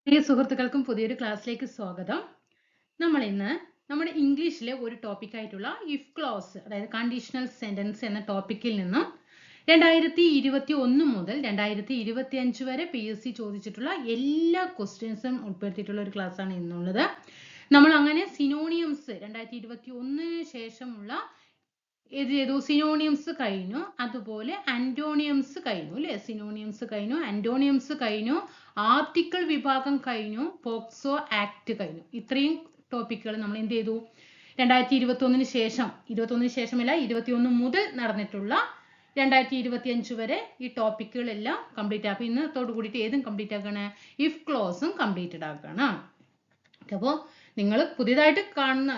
പ്രിയ സുഹൃത്തുക്കൾക്കും പുതിയൊരു ക്ലാസ്സിലേക്ക് സ്വാഗതം. നമ്മൾ ഇന്ന് നമ്മുടെ ഇംഗ്ലീഷിലെ ഒരു ടോപ്പിക് ആയിട്ടുള്ള ഇഫ് ക്ലോസ് അതായത് കണ്ടീഷണൽ സെന്റൻസ് എന്ന ടോപ്പിക്കിൽ നിന്നും 2021 മുതൽ 2025 വരെ PSC ചോദിച്ചിട്ടുള്ള എല്ലാ ക്വസ്റ്റ്യൻസും ഉൾപ്പെടുത്തിയിട്ടുള്ള ഒരു ക്ലാസ് ആണ് ഇന്നുള്ളത്. നമ്മൾ അങ്ങനെ സിനോണിയംസ് 2021 ശേഷമുള്ള ഏത് ചെയ്തു? സിനോണിയംസ് കഴിഞ്ഞു, അതുപോലെ ആന്റോണിയംസ് കഴിഞ്ഞു അല്ലേ? സിനോണിയംസ് കഴിഞ്ഞു, ആന്റോണിയംസ് കഴിഞ്ഞു, ആർട്ടിക്കിൾ വിഭാഗം കഴിഞ്ഞു, പോക്സോ ആക്ട് കഴിഞ്ഞു. ഇത്രയും ടോപ്പിക്കുകൾ നമ്മൾ എന്ത് ചെയ്തു? 2021 ശേഷം, 21 ശേഷമല്ല 21 മുതൽ നടന്നിട്ടുള്ള 2025 വരെ ഈ ടോപ്പിക്കുകളെല്ലാം കംപ്ലീറ്റ് ആക്കും. ഇന്നത്തോട് കൂടിയിട്ട് ഏതും കംപ്ലീറ്റ് ആക്കണം, ഇഫ് ക്ലോസും കംപ്ലീറ്റഡ് ആക്കണം. അപ്പോൾ നിങ്ങൾ പുതിയതായിട്ട്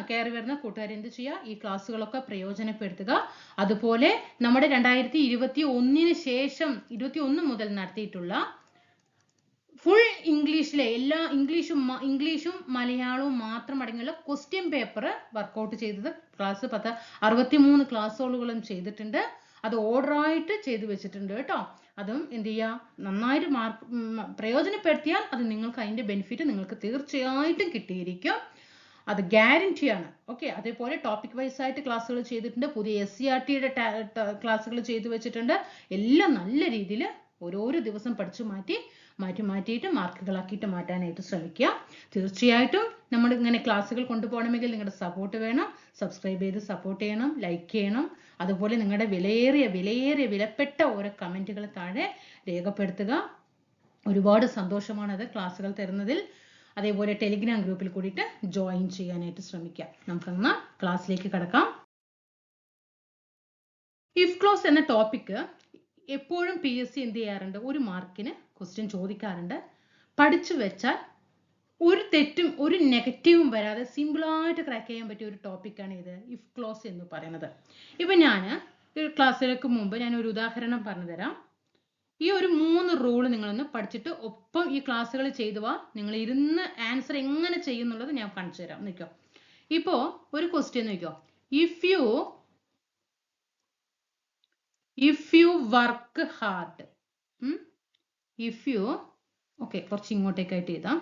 കയറി വരുന്ന കൂട്ടുകാർ എന്ത് ചെയ്യുക? ഈ ക്ലാസ്സുകളൊക്കെ പ്രയോജനപ്പെടുത്തുക. അതുപോലെ നമ്മുടെ 2021 ശേഷം 21 മുതൽ നടത്തിയിട്ടുള്ള ഫുൾ ഇംഗ്ലീഷിലെ എല്ലാ ഇംഗ്ലീഷും മലയാളവും മാത്രം അടങ്ങിയുള്ള ക്വസ്റ്റ്യൻ പേപ്പർ വർക്കൗട്ട് ചെയ്തത് ക്ലാസ് 63 ക്ലാസ്സുകളും ചെയ്തിട്ടുണ്ട്. അത് ഓർഡറായിട്ട് ചെയ്തു വെച്ചിട്ടുണ്ട് കേട്ടോ. അതും എന്ത് ചെയ്യുക? നന്നായിട്ട് പ്രയോജനപ്പെടുത്തിയാൽ അത് നിങ്ങൾക്ക് അതിന്റെ ബെനിഫിറ്റ് നിങ്ങൾക്ക് തീർച്ചയായിട്ടും കിട്ടിയിരിക്കും. അത് ഗ്യാരണ്ടിയാണ്. ഓക്കെ, അതേപോലെ ടോപ്പിക് വൈസ് ആയിട്ട് ക്ലാസ്സുകൾ ചെയ്തിട്ടുണ്ട്. പുതിയ SCERTയുടെ ക്ലാസ്സുകൾ ചെയ്തു വെച്ചിട്ടുണ്ട്. എല്ലാം നല്ല രീതിയിൽ ഓരോരോ ദിവസം പഠിച്ചു മാറ്റിയിട്ട് മാർക്കുകളാക്കിയിട്ട് മാറ്റാനായിട്ട് ശ്രമിക്കുക. തീർച്ചയായിട്ടും നമ്മൾ ഇങ്ങനെ ക്ലാസ്സുകൾ കൊണ്ടുപോകണമെങ്കിൽ നിങ്ങളുടെ സപ്പോർട്ട് വേണം. സബ്സ്ക്രൈബ് ചെയ്ത് സപ്പോർട്ട് ചെയ്യണം, ലൈക്ക് ചെയ്യണം. അതുപോലെ നിങ്ങളുടെ വിലപ്പെട്ട ഓരോ കമന്റുകൾ താഴെ രേഖപ്പെടുത്തുക. ഒരുപാട് സന്തോഷമാണ് അത് ക്ലാസ്സുകൾ തരുന്നതിൽ. അതേപോലെ ടെലിഗ്രാം ഗ്രൂപ്പിൽ കൂടിയിട്ട് ജോയിൻ ചെയ്യാനായിട്ട് ശ്രമിക്കാം. നമുക്കൊന്ന് ക്ലാസ്സിലേക്ക് കടക്കാം. ഇഫ് ക്ലോസ് എന്ന ടോപ്പിക്ക് എപ്പോഴും PSC എന്ത് ചെയ്യാറുണ്ട്? ഒരു മാർക്കിന് ക്വസ്റ്റ്യൻ ചോദിക്കാറുണ്ട്. പഠിച്ചു വെച്ചാൽ ഒരു തെറ്റും ഒരു നെഗറ്റീവും വരാതെ സിമ്പിളായിട്ട് ക്രാക്ക് ചെയ്യാൻ പറ്റിയ ഒരു ടോപ്പിക്കാണ് ഇത് ഇഫ് ക്ലോസ് എന്ന് പറയുന്നത്. ഇപ്പൊ ഞാൻ ക്ലാസ്സിലേക്ക് മുമ്പ് ഞാൻ ഒരു ഉദാഹരണം പറഞ്ഞു തരാം. ഈ ഒരു 3 റൂള് നിങ്ങളൊന്ന് പഠിച്ചിട്ട് ഒപ്പം ഈ ക്ലാസ്സുകൾ ചെയ്തുവാ. നിങ്ങൾ ഇരുന്ന് ആൻസർ എങ്ങനെ ചെയ്യുന്നുള്ളത് ഞാൻ കാണിച്ചു തരാം. നോക്കോ, ഇപ്പോ ഒരു ക്വസ്റ്റ്യൻ നോക്കോ. If you work hard, okay, കുറച്ച് ഇങ്ങോട്ടേക്കായിട്ട് എഴുതാം.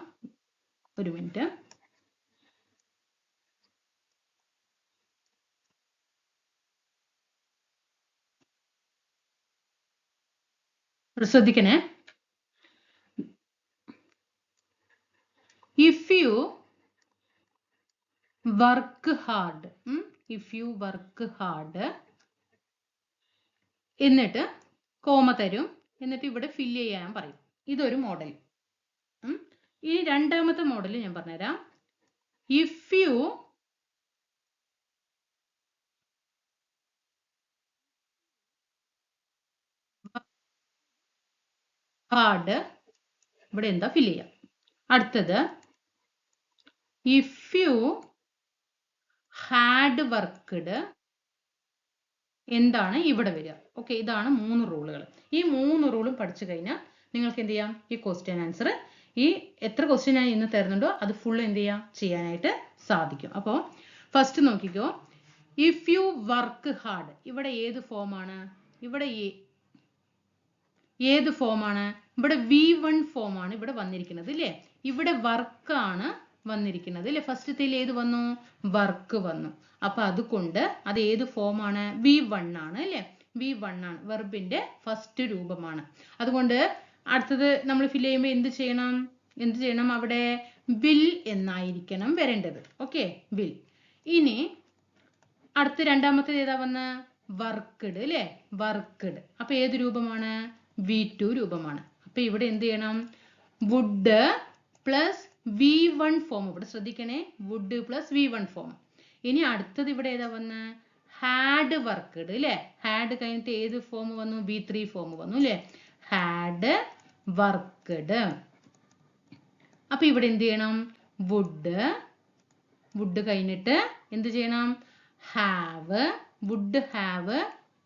ഒരു മിനിറ്റ്. ശ്രദ്ധിക്കണേ. ഇഫ് യു വർക്ക് ഹാർഡ് എന്നിട്ട് കോമ തരും, എന്നിട്ട് ഇവിടെ ഫില്ല് ചെയ്യാൻ പറയും. ഇതൊരു മോഡൽ. ഇനി രണ്ടാമത്തെ മോഡൽ ഞാൻ പറഞ്ഞുതരാം. ഇഫ് യു ഹാർഡ്, ഇവിടെ എന്താ ഫില്ല് ചെയ്യാം. അടുത്തത് ഇഫ് യു ഹാഡ് വർക്ക്ഡ്, എന്താണ് ഇവിടെ വരിക. ഓക്കെ, ഇതാണ് 3 റൂളുകൾ. ഈ 3 റൂളും പഠിച്ചു കഴിഞ്ഞാൽ നിങ്ങൾക്ക് എന്ത് ചെയ്യാം? ഈ ക്വസ്റ്റ്യൻ ആൻസർ, ഈ എത്ര ക്വസ്റ്റ്യൻ ഞാൻ ഇന്ന് തരുന്നുണ്ടോ അത് ഫുൾ എന്ത് ചെയ്യാനായിട്ട് സാധിക്കും. അപ്പോൾ ഫസ്റ്റ് നോക്കിക്കോ. ഇഫ് യു വർക്ക് ഹാർഡ്, ഇവിടെ ഏത് ഫോമാണ്? ഇവിടെ ഏത് ഫോമാണ്? ഇവിടെ V1 ഫോമാണ് ഇവിടെ വന്നിരിക്കുന്നത് അല്ലേ? ഇവിടെ വർക്കാണ് വന്നിരിക്കുന്നത് അല്ലേ? ഫസ്റ്റത്തിൽ ഏത് വന്നു? വർക്ക് വന്നു. അപ്പൊ അതുകൊണ്ട് അത് ഏത് ഫോമാണ്? V1 ആണ് അല്ലേ? V1 ആണ്, വെർബിന്റെ ഫസ്റ്റ് രൂപമാണ്. അതുകൊണ്ട് അടുത്തത് നമ്മൾ ഫില്ല് ചെയ്യുമ്പോൾ എന്ത് ചെയ്യണം? അവിടെ വിൽ എന്നായിരിക്കണം വരേണ്ടത്. Okay, will. ഇനി അടുത്ത രണ്ടാമത്തേത് ഏതാ വന്ന? വർക്ക്ഡ് അല്ലേ? വർക്ക്ഡ്. അപ്പൊ ഏത് രൂപമാണ്? V2 രൂപമാണ്. അപ്പൊ ഇവിടെ എന്ത് ചെയ്യണം? Would plus V1 form. ഇവിടെ ശ്രദ്ധിക്കണേ, വുഡ് പ്ലസ് V1 ഫോം. ഇനി അടുത്തത് ഇവിടെ ഏതാ വന്ന്? ഹാഡ് വർക്ക്ഡ് അല്ലേ? ഹാഡ് കഴിഞ്ഞിട്ട് ഏത് ഫോം വന്നു? V3 ഫോം വന്നു അല്ലേ? Had worked. അപ്പൊ ഇവിടെ എന്ത് ചെയ്യണം? വുഡ് കഴിഞ്ഞിട്ട് എന്ത് ചെയ്യണം? വുഡ് ഹാവ്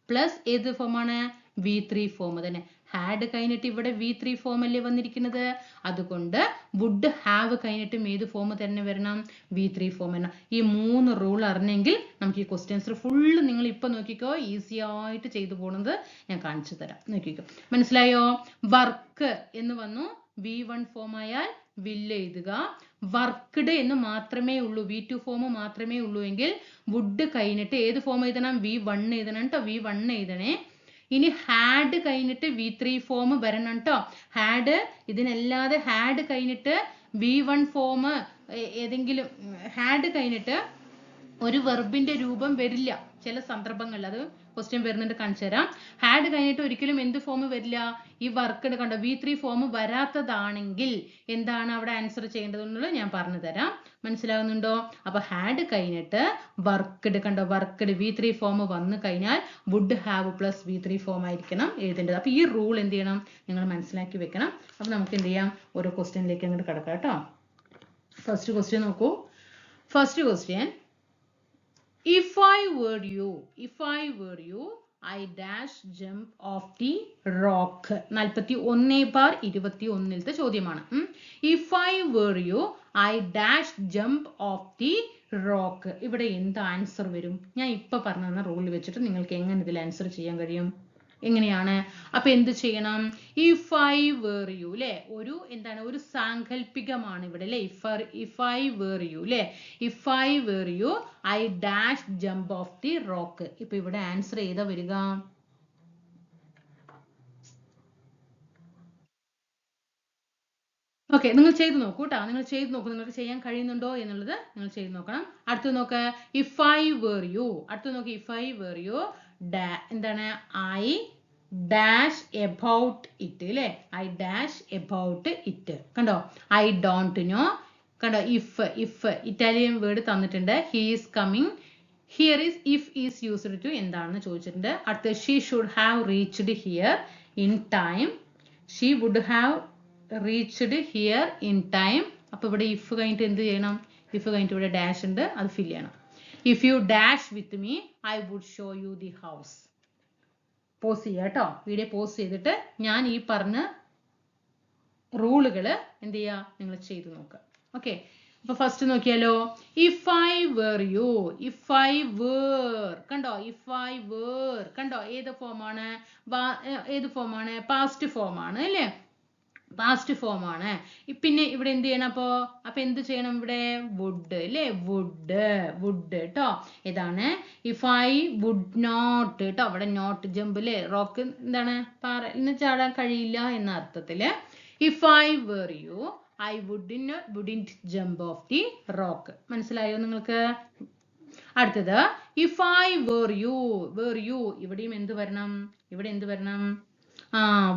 പ്ലസ് ഏത് ഫോമാണ്? V3 ഫോം തന്നെ. ഹാഡ് കഴിഞ്ഞിട്ട് ഇവിടെ V3 ഫോം അല്ലേ വന്നിരിക്കുന്നത്? അതുകൊണ്ട് വുഡ് ഹാവ് കഴിഞ്ഞിട്ടും ഏത് ഫോം തന്നെ വരണം? V3 ഫോം വരണം. ഈ 3 റൂൾ അറിഞ്ഞെങ്കിൽ നമുക്ക് ഈ ക്വസ്റ്റ്യൻസ് ഫുള്ള് നിങ്ങൾ ഇപ്പൊ നോക്കിക്കോ, ഈസി ആയിട്ട് ചെയ്തു പോകുന്നത് ഞാൻ കാണിച്ചു തരാം. നോക്കിക്കോ, മനസ്സിലായോ? വർക്ക് എന്ന് വന്നു V1 ഫോം ആയാൽ will എഴുതുക. വർക്ക്ഡ് എന്ന് മാത്രമേ ഉള്ളൂ, V2 ഫോം മാത്രമേ ഉള്ളൂ എങ്കിൽ വുഡ് കഴിഞ്ഞിട്ട് ഏത് ഫോം എഴുതണം? V1 എഴുതണം കേട്ടോ, V1 എഴുതണേ. ഇനി ഹാഡ് കഴിഞ്ഞിട്ട് V3 ഫോം വരണം കേട്ടോ. ഹാഡ് ഇതിനല്ലാതെ ഹാഡ് കഴിഞ്ഞിട്ട് V1 ഫോം ഏതെങ്കിലും ഹാഡ് കഴിഞ്ഞിട്ട് ഒരു വെർബിന്റെ രൂപം വരില്ല ചില സന്ദർഭങ്ങളിൽ. അത് ക്വസ്റ്റ്യൻ വരുന്നുണ്ട്, കാണിച്ചു തരാം. ഹാഡ് കഴിഞ്ഞിട്ട് ഒരിക്കലും എന്ത് ഫോം വരില്ല? ഈ വർക്ക്ഡ് കണ്ടോ, V3 ഫോം വരാത്തതാണെങ്കിൽ എന്താണ് അവിടെ ആൻസർ ചെയ്യേണ്ടതെന്നുള്ളത് ഞാൻ പറഞ്ഞു തരാം. മനസ്സിലാവുന്നുണ്ടോ? അപ്പൊ ഹാഡ് കഴിഞ്ഞിട്ട് വർക്ക്ഡ് കണ്ടോ, വർക്ക്ഡ് V3 ഫോം വന്നു കഴിഞ്ഞാൽ would have plus V3 form ആയിരിക്കണം എഴുതേണ്ടത്. അപ്പൊ ഈ റൂൾ എന്ത് ചെയ്യണം? നിങ്ങൾ മനസ്സിലാക്കി വെക്കണം. അപ്പൊ നമുക്ക് എന്ത് ചെയ്യാം? ഓരോ ക്വസ്റ്റ്യനിലേക്ക് അങ്ങോട്ട് കിടക്കാം കേട്ടോ. ഫസ്റ്റ് ക്വസ്റ്റ്യൻ നോക്കൂ. First question, if I were you, I dash jump off the rock. 41/21 ചോദ്യമാണ്. If I were you, I dash jump off the rock. ഇവിടെ എന്ത് ആൻസർ വരും? ഞാൻ ഇപ്പൊ പറഞ്ഞ റൂൾ വെച്ചിട്ട് നിങ്ങൾക്ക് എങ്ങനെ ഇതിൽ ആൻസർ ചെയ്യാൻ കഴിയും? എങ്ങനെയാണ്? അപ്പൊ എന്ത് ചെയ്യണം? if I were you ല്ലേ, ഒരു എന്താണ്, ഒരു സാങ്കല്പികമാണ് ഇവിടെ ല്ലേ. if I were you ല്ലേ, if I were you, I dash jump off the rock. ഇപ്പൊ ഇവിടെ ആൻസർ ഏതാ വരിക? ഓക്കെ, നിങ്ങൾ ചെയ്ത് നോക്കൂ കേട്ടോ. നിങ്ങൾ ചെയ്ത് നോക്കൂ, നിങ്ങൾക്ക് ചെയ്യാൻ കഴിയുന്നുണ്ടോ എന്നുള്ളത് നിങ്ങൾ ചെയ്ത് നോക്കണം. അടുത്ത് നോക്ക്, if I were you. അടുത്ത് നോക്ക്, if I were you, എന്താണ്, I dash about it അല്ലേ, I dash about it. കണ്ടോ, I don't know. കണ്ടോ, if ഇറ്റാലിയൻ വേർഡ് തന്നിട്ടുണ്ട്. he is coming. here is if is used to എന്താണെന്ന് ചോദിച്ചിട്ടുണ്ട്. അടുത്ത് she should have reached here in time. she would have reached here in time. അപ്പൊ ഇവിടെ if കഴിഞ്ഞിട്ട് എന്ത് ചെയ്യണം? if കഴിഞ്ഞിട്ട് ഇവിടെ ഡാഷ് ഉണ്ട്, അത് ഫിൽ ചെയ്യണം. if you dash with me, I would show you the house. Pause ചെയ്യുക കേട്ടോ, വീഡിയോ പോസ് ചെയ്തിട്ട് ഞാൻ ഈ പറഞ്ഞ റൂളുകൾ എന്ത് ചെയ്യുക, നിങ്ങൾ ചെയ്ത് നോക്കുക. ഓക്കെ, അപ്പൊ ഫസ്റ്റ് നോക്കിയാലോ. if I were you, if I were കണ്ടോ, if I were കണ്ടോ, ഏത് ഫോമാണ്? പാസ്റ്റ് ഫോമാണ് അല്ലേ, പാസ്റ്റ് ഫോം ആണ്. പിന്നെ ഇവിടെ എന്ത് ചെയ്യണം? അപ്പൊ എന്ത് ചെയ്യണം? ഇവിടെ വുഡ് അല്ലേ, വുഡ് കേട്ടോ. ഇതാണ് if I would not കേട്ടോ. അവിടെ നോട്ട് ജമ്പ് അല്ലേ, റോക്ക് എന്താണ്, പാറ ഇന്ന് ചാടാൻ കഴിയില്ല എന്ന അർത്ഥത്തില്. if I were you, I wouldn't jump off the rock. മനസ്സിലായോ നിങ്ങൾക്ക്? അടുത്തത് if I were you, ഇവിടെയും എന്ത് വരണം? ഇവിടെ എന്ത് വരണം?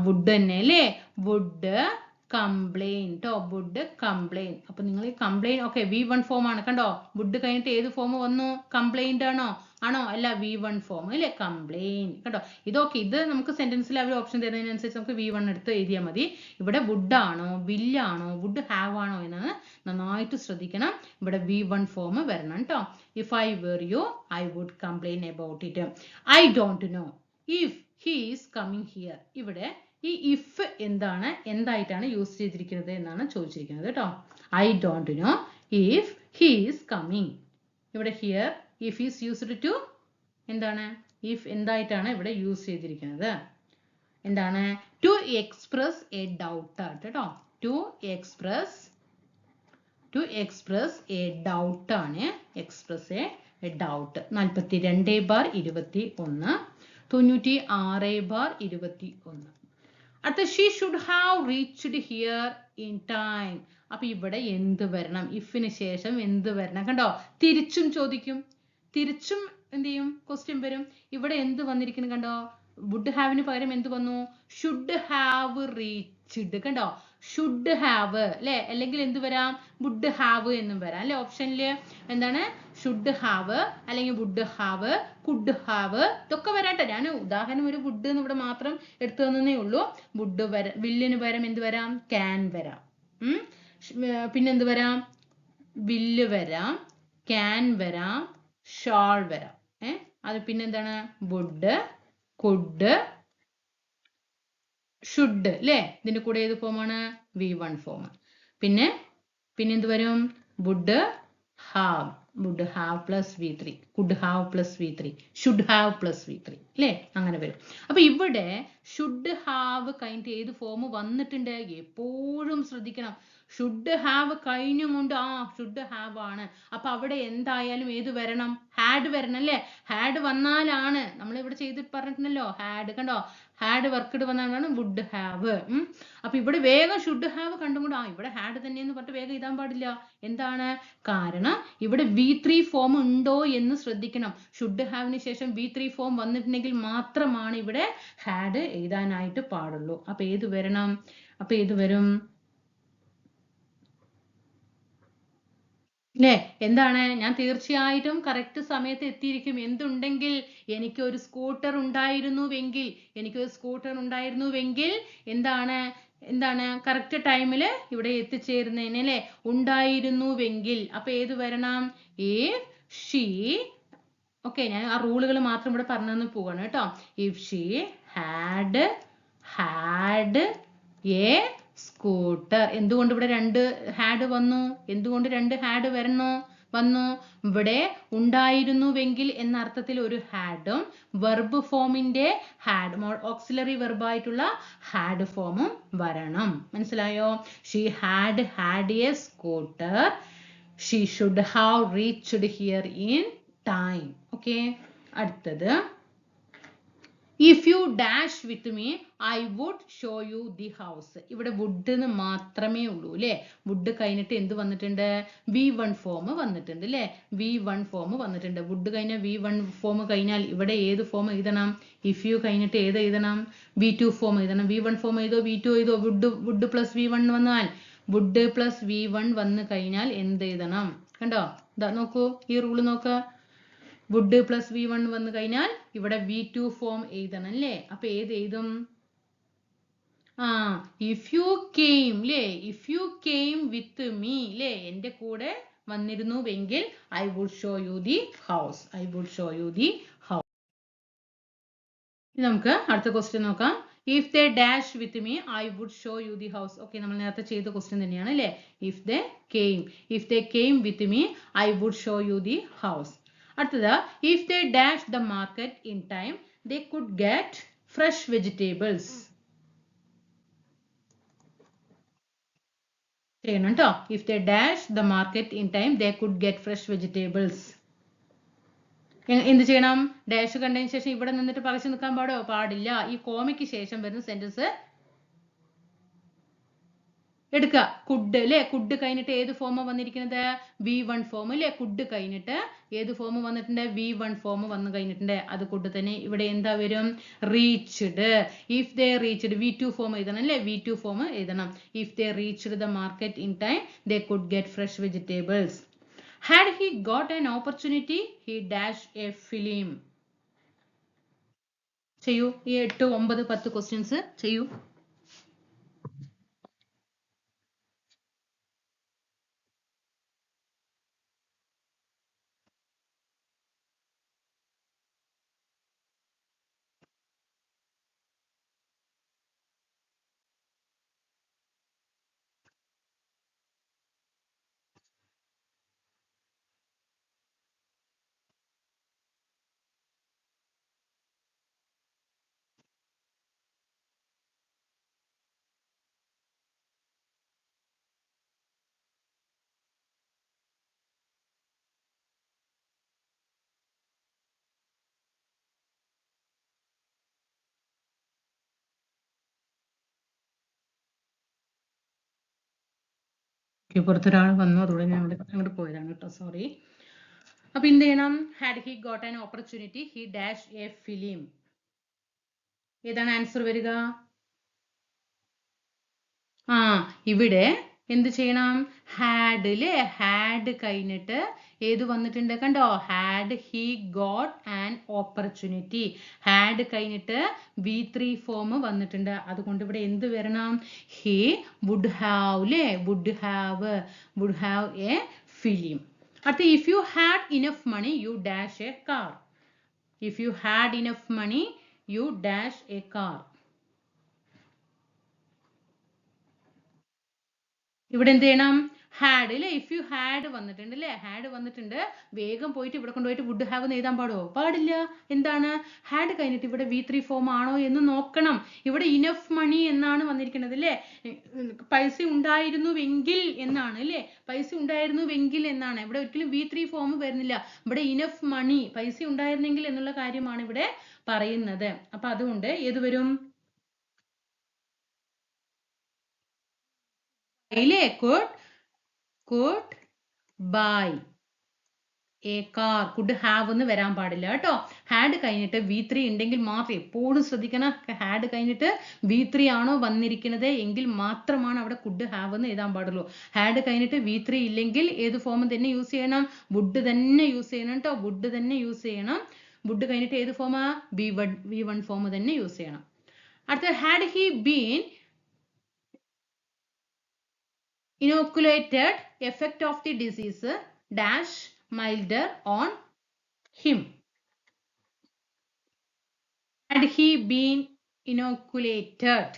വുഡ് തന്നെ അല്ലേ, വുഡ് കംപ്ലെയിൻ ട്ടോ, വുഡ് കംപ്ലെയിൻ. അപ്പൊ നിങ്ങൾ ഈ കംപ്ലെയിൻ ഓക്കെ V1 ഫോം ആണ് കണ്ടോ. വുഡ് കഴിഞ്ഞിട്ട് ഏത് ഫോം വന്നു? കംപ്ലൈന്റ് ആണോ? അല്ല, V1 ഫോം അല്ലേ, കംപ്ലെയിൻ കണ്ടോ. ഇതൊക്കെ ഇത് നമുക്ക് സെന്റൻസിൽ അവർ ഓപ്ഷൻ തരുന്നതിനനുസരിച്ച് നമുക്ക് V1 എടുത്ത് എഴുതിയാൽ മതി. ഇവിടെ വുഡ് ആണോ, വില്ലാണോ, വുഡ് ഹാവ് ആണോ എന്ന് നന്നായിട്ട് ശ്രദ്ധിക്കണം. ഇവിടെ V1 ഫോം വരണം കേട്ടോ. if I were you, I would complain about it. I don't know if he is coming here. ഇവിടെ ഈ if എന്തായിട്ടാണ് യൂസ് ചെയ്തിരിക്കുന്നത് എന്നാണ് ചോദിച്ചിരിക്കുന്നത് കേട്ടോ. I don't know if he is coming. ഇവിടെ here if is used to എന്താണ്? if എന്തായിട്ടാണ് ഇവിടെ use ചെയ്തിരിക്കുന്നത്? എന്താണ്? to express a doubt കേട്ടോ. to express a doubt ആണ്. express a doubt. 42/21 96/21. അടുത്ത she should have reached here in time. അപ്പൊ ഇവിടെ എന്ത് വരണം? ഇഫിന് ശേഷം എന്ത് വരണം? കണ്ടോ, തിരിച്ചും ചോദിക്കും, തിരിച്ചും എന്ത് ചെയ്യും? ക്വസ്റ്റ്യൻ വരും. ഇവിടെ എന്ത് വന്നിരിക്കുന്നു കണ്ടോ, വുഡ് ഹാവിന് പകരം എന്ത് വന്നു? ഷുഡ് ഹാവ് റീച്ച്ഡ് കണ്ടോ, ഷുഡ് ഹാവ് അല്ലെ, അല്ലെങ്കിൽ എന്ത് വരാം? വുഡ് ഹാവ് എന്നും വരാം അല്ലെ. ഓപ്ഷനില് എന്താണ്? ഷുഡ് ഹാവ് അല്ലെങ്കിൽ വുഡ് ഹാവ്, കുഡ് ഹാവ്, ഇതൊക്കെ വരാട്ടെ. ഞാൻ ഉദാഹരണം ഒരു വുഡ് എന്ന് ഇവിടെ മാത്രം എടുത്തു തന്നേ ഉള്ളൂ. വുഡ് വരാം, വില്ലിന് പകരം എന്ത് വരാം? ക്യാൻ വരാം. പിന്നെന്ത് വരാം? വില്ല് വരാം, ക്യാൻ വരാം, ഷാൾ വരാം. അത് പിന്നെന്താണ്? വുഡ്, കുഡ്, ഷുഡ് അല്ലേ. ഇതിന്റെ കൂടെ ഏത് ഫോമാണ്? V1 form. പിന്നെ എന്ത് വരും? Would have, would have plus v3, could have plus v3, should have plus v3 അല്ലേ? അങ്ങനെ വരും. അപ്പൊ ഇവിടെ should have കഴിഞ്ഞിട്ട് ഏത് ഫോം വന്നിട്ടുണ്ട്? എപ്പോഴും ശ്രദ്ധിക്കണം. should have കഴിഞ്ഞുകൊണ്ട് should have ആണ്. അപ്പൊ അവിടെ എന്തായാലും ഏത് വരണം? had വരണം അല്ലേ? had വന്നാലാണ് നമ്മൾ ഇവിടെ ചെയ്ത് പറഞ്ഞിട്ടുണ്ടല്ലോ, had കണ്ടോ, had വർക്ക്ഡ് വന്നാലാണ് would have. അപ്പൊ ഇവിടെ വേഗം should have കണ്ടുകൊണ്ട് ഇവിടെ had തന്നെയെന്ന് പറഞ്ഞിട്ട് വേഗം എഴുതാൻ പാടില്ല. എന്താണ് കാരണം? ഇവിടെ v3 ഫോം ഉണ്ടോ എന്ന് ശ്രദ്ധിക്കണം. should have ന് ശേഷം v3 ഫോം വന്നിട്ടുണ്ടെങ്കിൽ മാത്രമാണ് ഇവിടെ had എഴുതാനായിട്ട് പാടുള്ളൂ. അപ്പൊ ഏത് വരണം? അപ്പൊ ഏത് വരും? ല്ലേ? എന്താണ്? ഞാൻ തീർച്ചയായിട്ടും കറക്റ്റ് സമയത്ത് എത്തിയിരിക്കും. എന്തുണ്ടെങ്കിൽ എനിക്കൊരു സ്കൂട്ടർ ഉണ്ടായിരുന്നുവെങ്കിൽ, എന്താണ് കറക്റ്റ് ടൈമിൽ ഇവിടെ എത്തിച്ചേരുന്നതിന് അല്ലേ? ഉണ്ടായിരുന്നുവെങ്കിൽ. അപ്പൊ ഏത് വരണം? if she, ഓക്കെ, ഞാൻ ആ റൂളുകൾ മാത്രം ഇവിടെ പറഞ്ഞു പോവാണ് കേട്ടോ. if she had a scooter. എന്തുകൊണ്ട് ഇവിടെ രണ്ട് ഹാഡ് വന്നു? എന്തുകൊണ്ട് രണ്ട് ഹാഡ് വന്നു? ഇവിടെ ഉണ്ടായിരുന്നുവെങ്കിൽ എന്ന അർത്ഥത്തിൽ ഒരു ഹാഡും വെർബ് ഫോമിന്റെ ഹാഡ്, ഓക്സിലറി വെർബായിട്ടുള്ള ഹാഡ് ഫോമും വരണം. മനസ്സിലായോ? She had A scooter. She should have reached here in time. Okay, അടുത്തത് if you dash with me I would show you the house. ഇവിടെ would എന്ന് മാത്രമേ ഉള്ളൂ അല്ലേ? would കഴിഞ്ഞിട്ട് എന്ത് വന്നിട്ടുണ്ട്? v1 ഫോം വന്നിട്ടുണ്ട് അല്ലേ? v1 ഫോം വന്നിട്ടുണ്ട്. would കഴിഞ്ഞ v1 ഫോം കഴിഞ്ഞാൽ ഇവിടെ ഏത് ഫോം എഴുതണം? if you കഴിഞ്ഞിട്ട് ഏത് എഴുതണം? v2 ഫോം എഴുതണം. v1 ഫോം എഴുതോ v2 എഴുതോ? would plus v1 വന്നാൽ, would plus v1 വന്നു കഴിഞ്ഞാൽ എന്ത് എഴുതണം? കണ്ടോ, നോക്കൂ, ഈ റൂള് നോക്ക്. would plus v1 വന്നു കഴിഞ്ഞാൽ ഇവിടെ v2 ഫോം എഴുതണം അല്ലേ? അപ്പൊ ഏത് എഴുതും? if you came ല്ലേ? if you came with me ല്ലേ? എന്റെ കൂടെ വന്നിരുന്നുവെങ്കിൽ I would show you the house. നമുക്ക് അടുത്ത ക്വസ്റ്റ്യൻ നോക്കാം. if they dash with me I would show you the house. Okay, നമ്മൾ നേരത്തെ ചെയ്ത ക്വസ്റ്റ്യൻ തന്നെയാണ് അല്ലേ? if they came with me I would show you the house. അടുത്തത് if they dash the market in time they could get fresh vegetables. ചെയ്യണം ട്ടോ. if they dash the market in time they could get fresh vegetables. എന്ത് ചെയ്യണം? Dash കണ്ടതിന് ശേഷം ഇവിടെ നിന്നിട്ട് പറിച്ചു നിൽക്കാൻ പാടില്ല. ഈ കോമയ്ക്ക് ശേഷം വരുന്ന സെന്റൻസ് എടുക്കുക. കുഡ് അല്ലേ? കുഡ് കഴിഞ്ഞിട്ട് ഏത് ഫോം വന്നിരിക്കുന്നത്? v1 ഫോം അല്ലേ? കുഡ് കഴിഞ്ഞിട്ട് ഏത് ഫോം വന്നിട്ടുണ്ട്? v1 ഫോം വന്നു കഴിഞ്ഞിട്ടുണ്ട്. അത് കുഡ് തന്നെ ഇവിടെ എന്താ വരും? Reached. if they reached, v2 form എഴുതണം അല്ലേ? v2 ഫോം എഴുതണം. if they reached the market in time they could get fresh vegetables. had he got an opportunity he dashed a film. ചെയ്യൂ. ഈ 8, 9, 10 ക്വസ്റ്റ്യൻസ് ചെയ്യൂ. പുറത്തൊരാൾ വന്നു, അതുകൊണ്ട് ഞാൻ അങ്ങോട്ട് പോയതാണ് കേട്ടോ, സോറി. അപ്പൊ എന്ത് ചെയ്യണം? had he got an opportunity he dashed a film. ഏതാണ് ആൻസർ വരിക? ഇവിടെ എന്ത് ചെയ്യണം? had ല്ലേ? had കഴിഞ്ഞിട്ട് ഏത് വന്നിട്ടുണ്ട്? കണ്ടോ, had he got an opportunity. had കഴിഞ്ഞിട്ട് v3 ഫോം വന്നിട്ടുണ്ട്. അതുകൊണ്ട് ഇവിടെ എന്ത് വരണം? he would have ല്ലേ? would have a film. അടുത്ത if you had enough money you dash a car. if you had enough money you dash a car. ഇവിടെ എന്ത് ചെയ്യണം? ഹാഡ് അല്ലേ, ഇഫ് യു ഹാഡ് വന്നിട്ടുണ്ട് അല്ലേ, ഹാഡ് വന്നിട്ടുണ്ട്. വേഗം പോയിട്ട് ഇവിടെ കൊണ്ടുപോയിട്ട് വുഡ് ഹാവ് എന്ന് എഴുതാൻ പാടുമോ? പാടില്ല. എന്താണ് ഹാഡ് കഴിഞ്ഞിട്ട് ഇവിടെ V3 ഫോം ആണോ എന്ന് നോക്കണം. ഇവിടെ ഇനഫ് മണി എന്നാണ് വന്നിരിക്കുന്നത് അല്ലേ, പൈസ ഉണ്ടായിരുന്നുവെങ്കിൽ എന്നാണ് അല്ലേ, പൈസ ഉണ്ടായിരുന്നുവെങ്കിൽ എന്നാണ്. ഇവിടെ ഒരിക്കലും V3 ഫോം വരുന്നില്ല. ഇവിടെ ഇനഫ് മണി, പൈസ ഉണ്ടായിരുന്നെങ്കിൽ എന്നുള്ള കാര്യമാണ് ഇവിടെ പറയുന്നത്. അപ്പൊ അതുകൊണ്ട് ഏത് വരും? ഇല്ലേ, could buy a car. could have എന്ന് വരാൻ പാടില്ല കേട്ടോ. ഹാഡ് കഴിഞ്ഞിട്ട് V3 ഉണ്ടെങ്കിൽ മാത്രം എപ്പോഴും ശ്രദ്ധിക്കണം. ഹാഡ് കഴിഞ്ഞിട്ട് V3 ആണോ വന്നിരിക്കുന്നത് എങ്കിൽ മാത്രമാണ് അവിടെ could have എന്ന് എഴുതാൻ പാടുള്ളൂ. ഹാഡ് കഴിഞ്ഞിട്ട് V3 ഇല്ലെങ്കിൽ ഏത് ഫോം തന്നെ യൂസ് ചെയ്യണം? വുഡ് തന്നെ യൂസ് ചെയ്യണം കേട്ടോ. വുഡ് തന്നെ യൂസ് ചെയ്യണം. വുഡ് കഴിഞ്ഞിട്ട് ഏത് ഫോമാ? V1 ഫോം തന്നെ യൂസ് ചെയ്യണം. അടുത്ത had he been inoculated, effect of the disease dash milder on him. Had he been inoculated,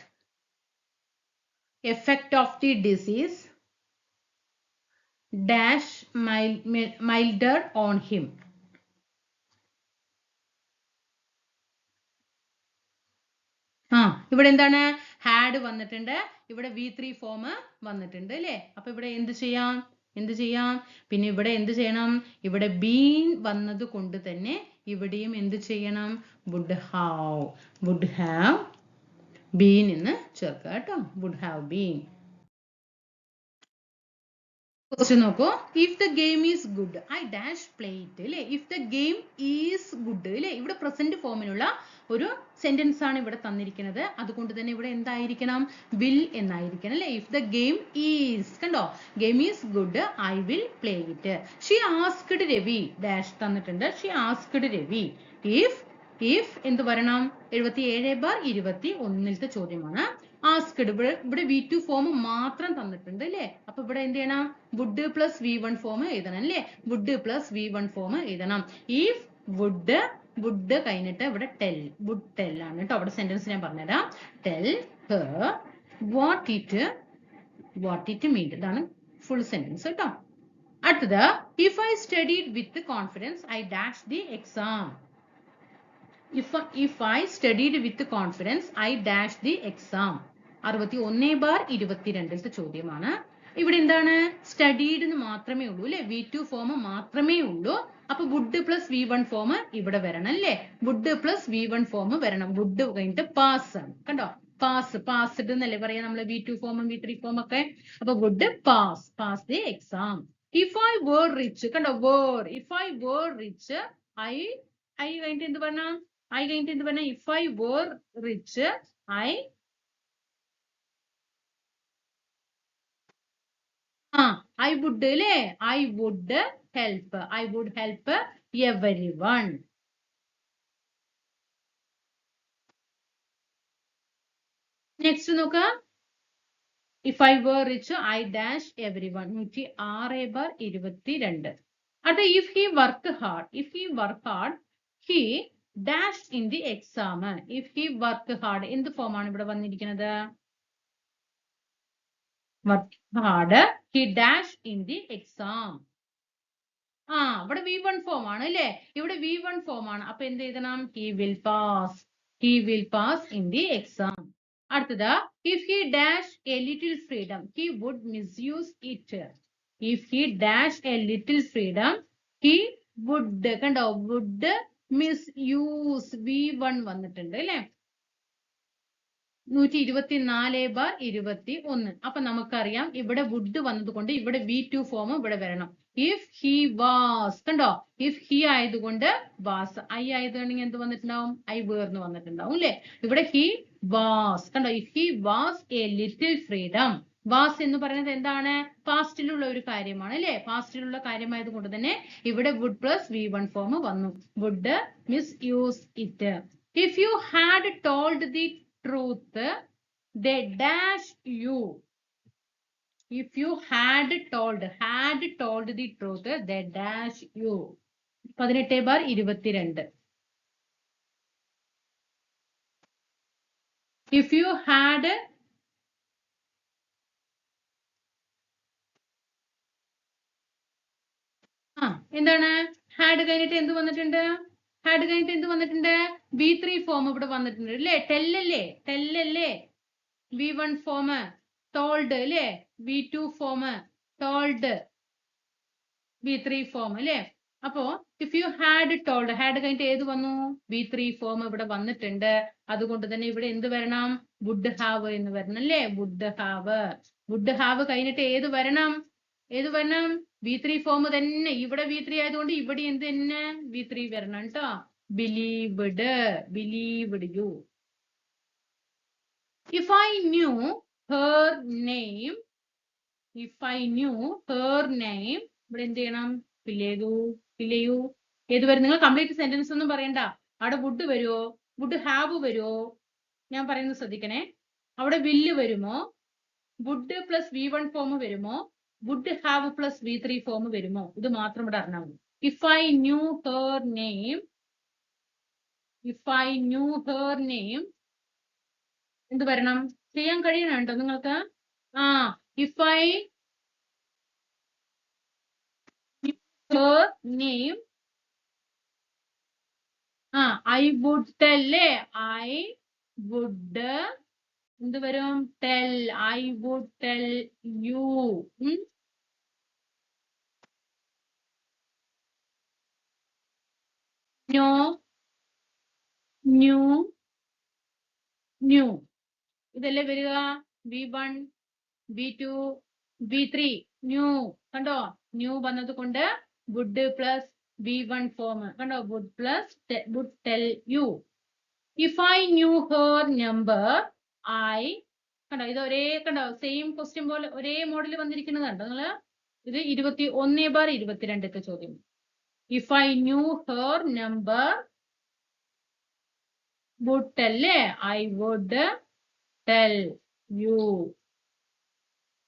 effect of the disease dash milder on him. ഇവിടെ എന്താണ്? ഹാഡ് വന്നിട്ടുണ്ട്, ഇവിടെ V3 ഫോം വന്നിട്ടുണ്ട് അല്ലേ. അപ്പൊ ഇവിടെ എന്ത് ചെയ്യാം? പിന്നെ ഇവിടെ എന്ത് ചെയ്യണം? ഇവിടെ ബീൻ വന്നത് കൊണ്ട് തന്നെ ഇവിടെയും എന്ത് ചെയ്യണം? വുഡ് ഹാവ് ബീൻ എന്ന് ചേർക്കുക കേട്ടോ. Would have been. ക്വസ്റ്റ്യൻ നോക്കൂ. If the game is good I dash play it അല്ലേ. If the game is good അല്ലേ, ഇവിടെ പ്രസന്റ് ഫോമിലുള്ള ഒരു സെന്റൻസ് ആണ് ഇവിടെ തന്നിരിക്കുന്നത്. അതുകൊണ്ട് തന്നെ ഇവിടെ എന്തായിരിക്കണം? വിൽ എന്നായിരിക്കണം അല്ലേ. ഇഫ് ദ ഗെയിം ഈസ്, കണ്ടോ, game is good I will play it. She asked Ravi dash തന്നിട്ടുണ്ട്. She asked Ravi. ഇഫ് എന്ത് പറയണം? 77/21 ചോദ്യമാണ്. ആസ്ക്ഡ് ഇവിടെ V2 ഫോം മാത്രം തന്നിട്ടുണ്ട് അല്ലേ. അപ്പൊ ഇവിടെ എന്ത് ചെയ്യണം? വുഡ് പ്ലസ് V1 ഫോം എഴുതണം അല്ലേ. വുഡ് പ്ലസ് V1 ഫോം എഴുതണം. ഇഫ് വുഡ് കഴിഞ്ഞിട്ട് ഇവിടെ വുഡ് ടെൽ ആണ് കേട്ടോ. അവിടെ സെന്റൻസ് ഞാൻ പറഞ്ഞുതരാം. Tell her what it mean. ഇതാണ് ഫുൾ സെന്റൻസ് കേട്ടോ. അടുത്തത് if I studied with confidence I dash the exam. If I studied with confidence I dash the exam. 61/22 ചോദ്യമാണ്. ഇവിടെ എന്താണ്? സ്റ്റഡീഡ് എന്ന് മാത്രമേ ഉള്ളൂ അല്ലെ. V2 ഫോം മാത്രമേ ഉള്ളൂ. അപ്പൊ വുഡ് പ്ലസ് V1 ഫോം ഇവിടെ വരണം അല്ലേ. വുഡ് പ്ലസ് V1 ഫോം വരണം. വുഡ് കഴിഞ്ഞിട്ട് പാസ് ആണ് കണ്ടോ. പാസ്ഡ് എന്നല്ലേ പറയാ നമ്മള് V2 ഫോമും V3 ഫോം ഒക്കെ. അപ്പൊ would pass the exam. If I were rich, കണ്ടോ, if I were rich I കഴിഞ്ഞിട്ട് എന്ത് പറഞ്ഞ? if I were rich I would അല്ലേ. I would help everyone. Next നോക്ക. if I were rich I dash everyone. 106/22. അടുത്ത if he work hard he dash in the exam. if he work hard എന്ത് form ആണ് ഇവിടെ വന്നിരിക്കുന്നത്? work hard he dash in the exam. ഇവിടെ V1 form ആണ് അല്ലേ. ഇവിടെ V1 ഫോം ആണ്. അപ്പൊ എന്ത് എഴുതണം? he will pass in the exam. അടുത്തത് if he dash a little freedom he would misuse it. if he dash a little freedom he would, കണ്ടോ, would misuse. V1 വന്നിട്ടുണ്ട് അല്ലേ. 124/21. അപ്പൊ നമുക്കറിയാം ഇവിടെ വുഡ് വന്നതുകൊണ്ട് ഇവിടെ V2 ഫോം ഇവിടെ വരണം. ഇഫ് ഹി വാസ്, കണ്ടോ, ഇഫ് ഹി ആയതുകൊണ്ട് വാസ്, ഐ ആയതുകൊണ്ടെങ്കിൽ എന്ത് വന്നിട്ടുണ്ടാവും? ഐ വേർന്ന് വന്നിട്ടുണ്ടാവും അല്ലെ. ഇവിടെ ഹി വാസ്, കണ്ടോ, if he was A little freedom. Was എന്ന് പറയുന്നത് എന്താണ്? പാസ്റ്റിലുള്ള ഒരു കാര്യമാണ് അല്ലെ. പാസ്റ്റിലുള്ള കാര്യമായത് കൊണ്ട് തന്നെ ഇവിടെ വുഡ് പ്ലസ് V1 ഫോം വന്നു. Would miss use it. If you had told the truth they dash you. if you had told the truth they dash you. 18/22. if you had എന്താണ് ഹാഡ് കഴിഞ്ഞിട്ട് എന്ത് വന്നിട്ടുണ്ട്? ഹാഡ് കഴിഞ്ഞിട്ട് എന്ത് വന്നിട്ടുണ്ട്? V3 form ഇവിടെ വന്നിട്ടുണ്ട് അല്ലേ? ടെല്ലല്ലേ V1 ഫോം, ടോൾഡ് അല്ലേ V2 form, told V3 form അല്ലേ? അപ്പോ if you had told, had കഴിഞ്ഞിട്ട് ഏത് വന്നു? V3 ഫോം ഇവിടെ വന്നിട്ടുണ്ട്. അതുകൊണ്ട് തന്നെ ഇവിടെ എന്ത് വരണം? വുഡ് ഹാവ് എന്ന് വരണം അല്ലേ? വുഡ് ഹാവ് കഴിഞ്ഞിട്ട് ഏത് വരണം? V3 ഫോം തന്നെ. ഇവിടെ V3 ആയതുകൊണ്ട് ഇവിടെ എന്ത് തന്നെ V3 വരണം കേട്ടോ. Believed you. If I knew her name, ഇവിടെ എന്ത് ചെയ്യണം? ഫില്ലേയു. ഏത് വരും? നിങ്ങൾ കംപ്ലീറ്റ് സെന്റൻസ് ഒന്നും പറയണ്ട. അവിടെ വുഡ് വരുമോ? വുഡ് ഹാവ് വരുമോ? ഞാൻ പറയുന്നത് ശ്രദ്ധിക്കണേ. അവിടെ വില്ല് വരുമോ? വുഡ് പ്ലസ് V1 ഫോം വരുമോ? Would have plus V3 form വരുമോ? ഇത് മാത്രം ഇവിടെ അറിഞ്ഞാൽ മതി. If I knew her name, എന്ത് വരണം? ചെയ്യാൻ കഴിയണം കേട്ടോ നിങ്ങൾക്ക്. If I knew her name, I would tell. I would എന്ത് വരും? tell. I would tell you. new ഇതല്ലേ വരിക? V1, V2, V3. ന്യൂ കണ്ടോ? ന്യൂ വന്നത് കൊണ്ട് വുഡ് പ്ലസ് V1 ഫോം കണ്ടോ? Would tell you. If I knew her number, കണ്ടോ? ഇത് കണ്ടോ? സെയിം ക്വസ്റ്റ്യൻ പോലെ ഒരേ മോഡൽ വന്നിരിക്കുന്നത് കണ്ടോ നിങ്ങള്? ഇത് 21/22 ചോദ്യം. If I knew her number, would tell. I would tell you.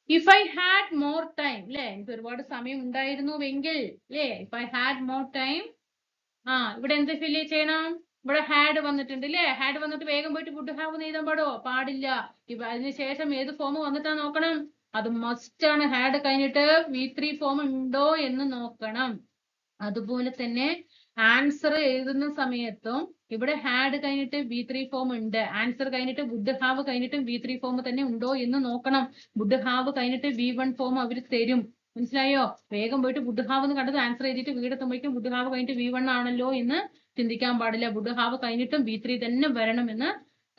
If I had more time, എനിക്ക് ഒരുപാട് സമയം ഉണ്ടായിരുന്നുവെങ്കിൽ, if I had more time, ഇവിടെ എന്ത് ഫില്ല് ചെയ്യണം? ഇവിടെ ഹാഡ് വന്നിട്ടുണ്ട് അല്ലേ? ഹാഡ് വന്നിട്ട് വേഗം പോയിട്ട് വുഡ് ഹാവ് എഴുതാൻ പാടില്ല. അതിനുശേഷം ഏത് ഫോം വന്നിട്ടാ നോക്കണം? അത് മസ്റ്റ് ആണ്. ഹാഡ് കഴിഞ്ഞിട്ട് V3 ഫോം ഉണ്ടോ എന്ന് നോക്കണം. അതുപോലെ തന്നെ ആൻസർ എഴുതുന്ന സമയത്തും ഇവിടെ ഹാഡ് കഴിഞ്ഞിട്ട് V3 ഫോം ഉണ്ട്. ആൻസർ കഴിഞ്ഞിട്ട് വുഡ് ഹാവ് കഴിഞ്ഞിട്ടും V3 ഫോം തന്നെ ഉണ്ടോ എന്ന് നോക്കണം. വുഡ് ഹാവ് കഴിഞ്ഞിട്ട് V1 ഫോം അവർ തരും. മനസ്സിലായോ? വേഗം പോയിട്ട് വുഡ് ഹാവ് എന്ന് കണ്ടത് ആൻസർ എഴുതിയിട്ട് വീടെത്തുമ്പോഴേക്കും വുഡ് ഹാവ് കഴിഞ്ഞിട്ട് V1 ആണല്ലോ എന്ന് ചിന്തിക്കാൻ പാടില്ല. വുഡ് ഹാവ് കഴിഞ്ഞിട്ടും V3 തന്നെ വരണം എന്ന്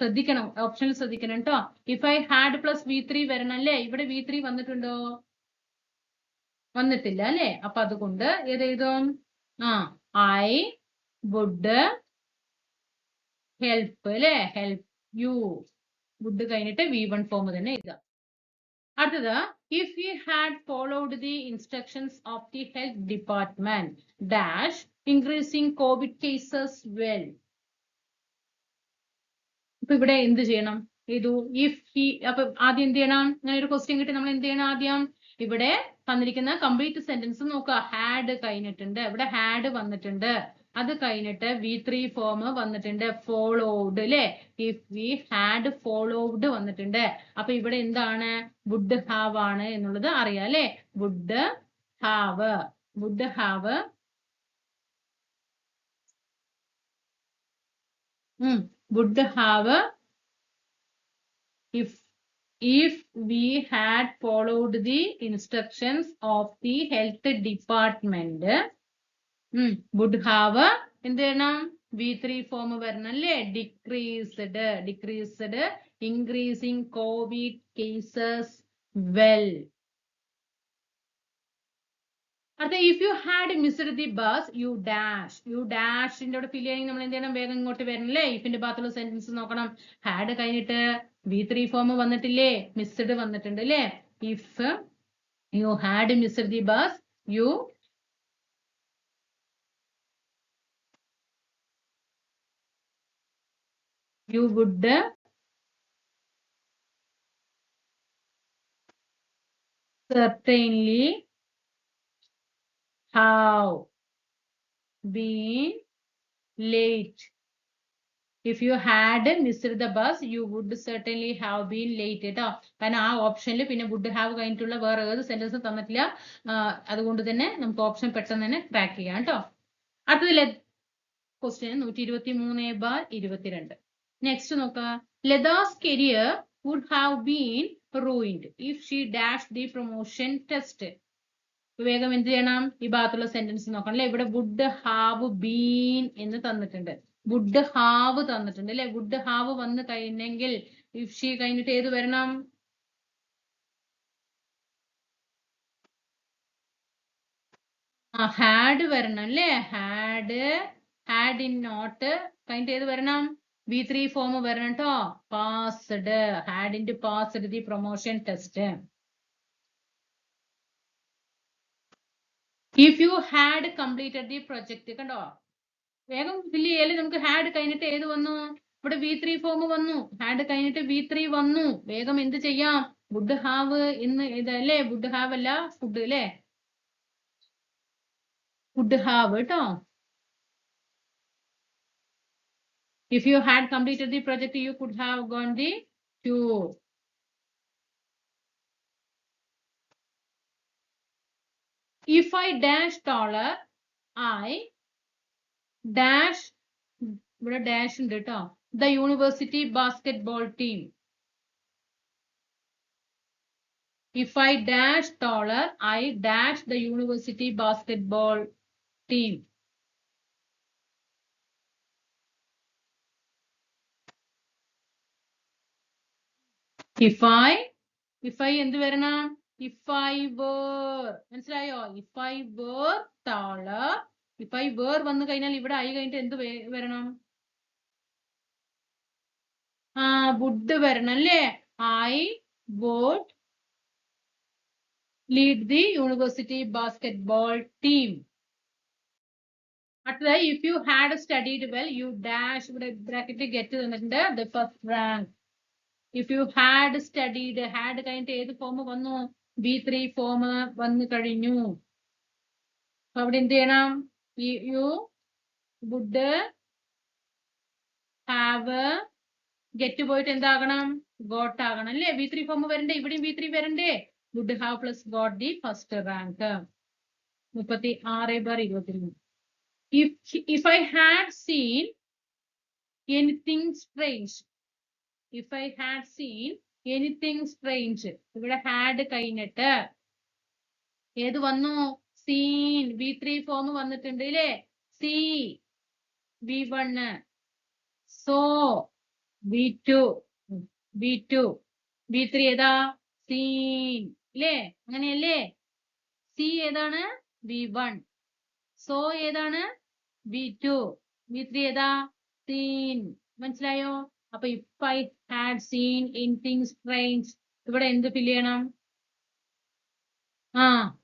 ശ്രദ്ധിക്കണം. ഓപ്ഷനിൽ ശ്രദ്ധിക്കണം കേട്ടോ. If I had plus V3 വരണം അല്ലേ? ഇവിടെ V3 വന്നിട്ടുണ്ടോ? വന്നിട്ടില്ല അല്ലേ? അപ്പൊ അതുകൊണ്ട് ഏതെഴുതും? I would help അല്ലേ? help you. വുഡ് കഴിഞ്ഞിട്ട് V1 ഫോം തന്നെ എഴുതാം. അടുത്തത്, if he had followed the instructions of the health department dash increasing COVID cases well. ഇപ്പൊ ഇവിടെ എന്ത് ചെയ്യണം? അപ്പൊ ആദ്യം എന്ത് ചെയ്യണം? അങ്ങനെ ഒരു ക്വസ്റ്റ്യൻ കിട്ടി നമ്മൾ എന്ത് ചെയ്യണം? ആദ്യം ഇവിടെ തന്നിരിക്കുന്ന കംപ്ലീറ്റ് സെന്റൻസ് നോക്കുക. ഹാഡ് കഴിഞ്ഞിട്ടുണ്ട്, ഇവിടെ ഹാഡ് വന്നിട്ടുണ്ട്, അത് കഴിഞ്ഞിട്ട് V3 ഫോം വന്നിട്ടുണ്ട്, ഫോളോഡ് അല്ലെ? ഇഫ് വി ഹാഡ് ഫോളോഡ് വന്നിട്ടുണ്ട്. അപ്പൊ ഇവിടെ എന്താണ്? വുഡ് ഹാവ് ആണ് എന്നുള്ളത് അറിയാം അല്ലെ? Would have if we had followed the instructions of the health department, would have എന്ത് ചെയ്യണം? V3 ഫോം വരണം അല്ലേ? Decreased increasing COVID cases well. അടുത്ത, if you had missed the bus, you dash ന്റെ അവിടെ ഫില്ല് ചെയ്യണമെങ്കിൽ നമ്മൾ എന്ത് ചെയ്യണം? വേഗം ഇങ്ങോട്ട് വരണം അല്ലേ? ഇഫിന്റെ ഭാഗത്തുള്ള സെന്റൻസ് നോക്കണം. ഹാഡ് കഴിഞ്ഞിട്ട് V3 ഫോം വന്നിട്ടില്ലേ? മിസ്ഡ് വന്നിട്ടുണ്ട് അല്ലേ? If you had missed the bus, you would certainly have been late if you had missed the bus you would certainly have been late കേട്ടോ. കാരണം ആ ഓപ്ഷനിൽ പിന്നെ വുഡ് ഹാവ് കഴിഞ്ഞിട്ടുള്ള വേറെ ഏത് സെന്റൻസും തന്നിട്ടില്ല. അതുകൊണ്ട് തന്നെ നമുക്ക് ഓപ്ഷൻ പെട്ടെന്ന് തന്നെ ക്രാക്ക് ചെയ്യാം കേട്ടോ. അടുത്തതിലെ ക്വസ്റ്റ്യൻ 123/22. നെക്സ്റ്റ് നോക്കാം. Lata's career would have been ruined if she dashed the promotion test. വേഗം എന്ത് ചെയ്യണം? ഈ ഭാഗത്തുള്ള സെന്റൻസ് നോക്കണം അല്ലെ. ഇവിടെ വുഡ് ഹാവ് ബീൻ എന്ന് തന്നിട്ടുണ്ട്, വുഡ് ഹാവ് തന്നിട്ടുണ്ട് അല്ലെ. വുഡ് ഹാവ് വന്ന് കഴിഞ്ഞെങ്കിൽ ഇഫ് ഷീ കഴിഞ്ഞിട്ട് ഏത് വരണം? ഹാഡ് വരണം അല്ലേ. ഹാഡ് ഇൻ നോട്ട് കഴിഞ്ഞിട്ട് ഏത് വരണം? V3 ഫോം വരണം കേട്ടോ. പാസ്ഡ്, ഹാഡിന്റെ passed the promotion test. If you had completed the project കണ്ടോ. വേഗം ഫില്ല് ചെയ്യല്. നമുക്ക് ഹാഡ് കഴിഞ്ഞിട്ട് ഏത് വന്നു? ഇവിടെ V3 ഫോം വന്നു. ഹാഡ് കഴിഞ്ഞിട്ട് V3 വന്നു. വേഗം എന്ത് ചെയ്യാം? വുഡ് ഹാവ് എന്ന് ഇതല്ലേ. വുഡ് ഹാവ് അല്ല, ഫുഡ് അല്ലേ. വുഡ് ഹാവ് കേട്ടോ. If you had completed the project, you could have gone the tour. If I dash taller, I dash ഇവിടെ ഡാഷ് ഉണ്ട് കേട്ടോ. The university basketball team. If I dash taller, I dash the university basketball team. If I എന്ത് വരണം? If I were, മനസ്സിലായോ? If I were taller, if I were വന്നു കഴിഞ്ഞാൽ ഇവിടെ I കഴിഞ്ഞിട്ട് എന്ത് വരണം? would വരണം അല്ലേ. I would lead the university basketball team. അടുത്തത് if you had studied well, you dash ഇവിടെ ബ്രാക്കറ്റിൽ get തന്നിട്ടുണ്ട് the first rank. If you had studied, had കഴിഞ്ഞിട്ട് ഏത് ഫോം വന്നു? V3 ഫോം വന്നു കഴിഞ്ഞു. അവിടെ എന്ത് ചെയ്യണം? You would have get പോയിട്ട് എന്താകണം? got ആകണം അല്ലേ. V3 ഫോം വരണ്ടേ. ഇവിടെയും V3 വരണ്ടേ. would have plus got the first rank. 36/23. If I had seen anything strange, if I had seen anything strange, ഇവിടെ had കഴിഞ്ഞിട്ട് ഏത് വന്നു? seen. V3 ഫോം വന്നിട്ടുണ്ട് ഇല്ലേ. see V1, saw V2, V3 ഏതാ? seen ഇല്ലേ. അങ്ങനെയല്ലേ. see ഏതാണ്? V1. saw ഏതാണ്? V2. V3 ഏതാ? seen. മനസ്സിലായോ? അപ്പൊ if I had seen anything strange, ഇവിടെ എന്ത് ഫില്ല് ചെയ്യണം?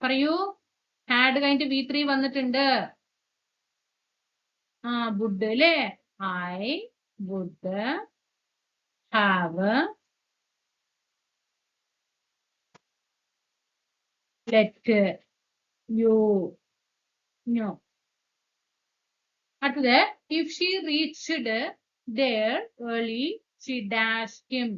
പറയൂ. had കഴിഞ്ഞിട്ട് V3 വന്നിട്ടുണ്ട്. would അല്ലേ. I would have let you know. അടുത്തത് if she reached there early, she dashed him.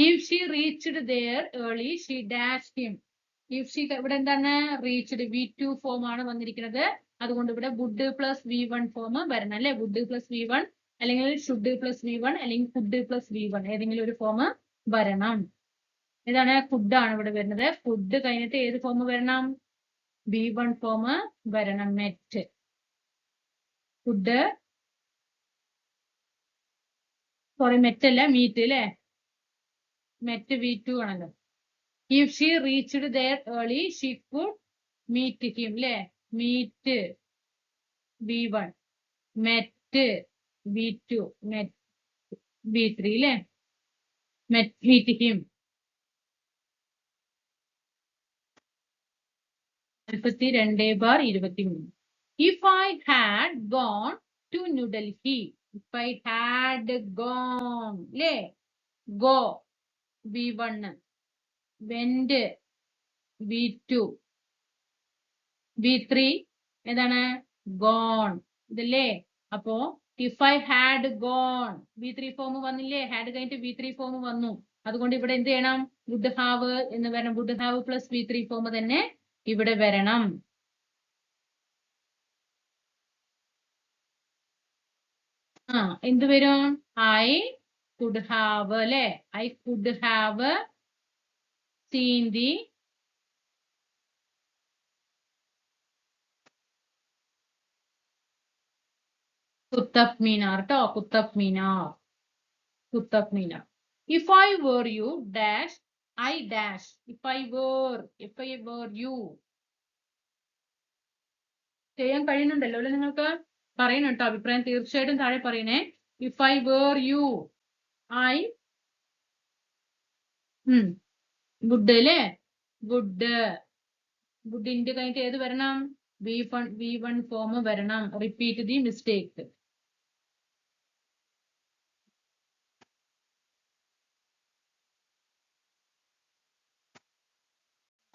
If she reached there early, she dashed him. If she ഇവിടെ എന്താണ്? reached V2 ഫോം ആണ് വന്നിരിക്കുന്നത്. അതുകൊണ്ട് ഇവിടെ would plus V1 ഫോം വരണം അല്ലെ. would plus V1 അല്ലെങ്കിൽ should plus V1 അല്ലെങ്കിൽ could plus V1 ഏതെങ്കിലും ഒരു ഫോം വരണം. ഏതാണ്? could ആണ് ഇവിടെ വരുന്നത്. could കഴിഞ്ഞിട്ട് ഏത് ഫോം വരണം? V1 ഫോം വരണം. met. could സോറി met അല്ല, meet അല്ലേ. met V2 ആണല്ലോ. If she reached there early, she could meet him അല്ലേ. meet V1, met V2, met V3 അല്ലേ. meet him. 42/23. If I had gone to New Delhi, if I had gone അല്ലേ. go V1, went V2, V3 ഏതാണ്? Gone. ഇതല്ലേ? അപ്പോ if I had gone, V3 form വന്നില്ലേ? Had കഴിഞ്ഞിട്ട് V3 form വന്നു. അതുകൊണ്ട് ഇവിടെ എന്ത് ചെയ്യണം? would have എന്ന് വരണം. would have plus V3 form തന്നെ ഇവിടെ വരണം. എന്ത് വരും? I could have അല്ലെ? I could have seen the Qutub Minar ട്ടോ. Qutub Minar. Qutub Minar. If I were you dash, I dash. If I were you. ചെയ്യാൻ കഴിയുന്നുണ്ടല്ലോ അല്ലെ നിങ്ങൾക്ക്? പറയണം കേട്ടോ, അഭിപ്രായം തീർച്ചയായിട്ടും താഴെ പറയണേ. If I were you, I would അല്ലേ? would ഇന്റെ കഴിഞ്ഞിട്ട് ഏത് വരണം? V1 ഫോം വരണം. Repeat the mistake.